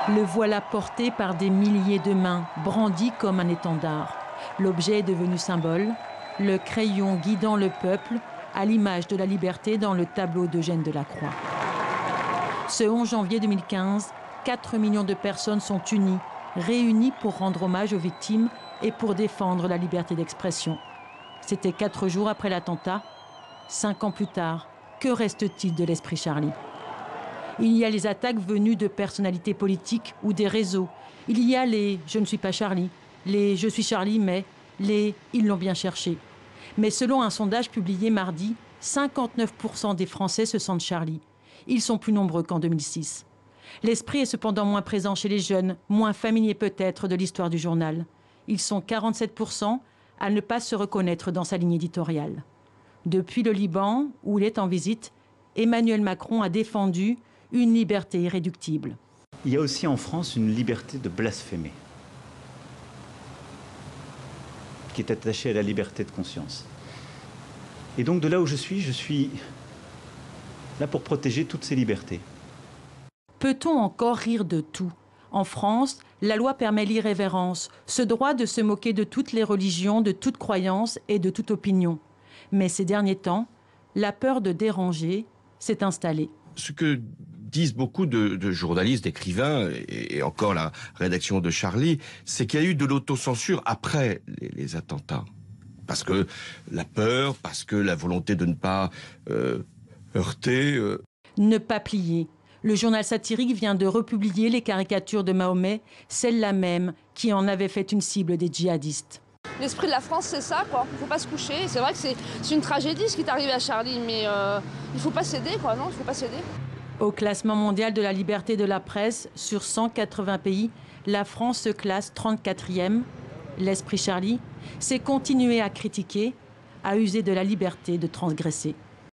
Le voilà porté par des milliers de mains, brandi comme un étendard. L'objet est devenu symbole, le crayon guidant le peuple à l'image de la liberté dans le tableau d'Eugène Delacroix. Ce 11 janvier 2015, 4 millions de personnes sont unies, réunies pour rendre hommage aux victimes et pour défendre la liberté d'expression. C'était 4 jours après l'attentat. 5 ans plus tard, que reste-t-il de l'esprit Charlie? Il y a les attaques venues de personnalités politiques ou des réseaux. Il y a les « je ne suis pas Charlie », les « je suis Charlie mais », les « ils l'ont bien cherché ». Mais selon un sondage publié mardi, 59% des Français se sentent Charlie. Ils sont plus nombreux qu'en 2006. L'esprit est cependant moins présent chez les jeunes, moins familiers peut-être de l'histoire du journal. Ils sont 47% à ne pas se reconnaître dans sa ligne éditoriale. Depuis le Liban, où il est en visite, Emmanuel Macron a défendu une liberté irréductible. Il y a aussi en France une liberté de blasphémer, qui est attachée à la liberté de conscience. Et donc de là où je suis là pour protéger toutes ces libertés. Peut-on encore rire de tout? En France, la loi permet l'irrévérence, ce droit de se moquer de toutes les religions, de toute croyance et de toute opinion. Mais ces derniers temps, la peur de déranger s'est installée. Ce que disent beaucoup de journalistes, d'écrivains, et encore la rédaction de Charlie, c'est qu'il y a eu de l'autocensure après les attentats. Parce que la peur, parce que la volonté de ne pas heurter. Ne pas plier. Le journal satirique vient de republier les caricatures de Mahomet, celles-là même qui en avaient fait une cible des djihadistes. L'esprit de la France, c'est ça, quoi. Il ne faut pas se coucher. C'est vrai que c'est une tragédie ce qui est arrivé à Charlie, mais il ne faut pas céder, quoi. Non, il ne faut pas céder. Au classement mondial de la liberté de la presse, sur 180 pays, la France se classe 34e. L'esprit Charlie, c'est continuer à critiquer, à user de la liberté de transgresser.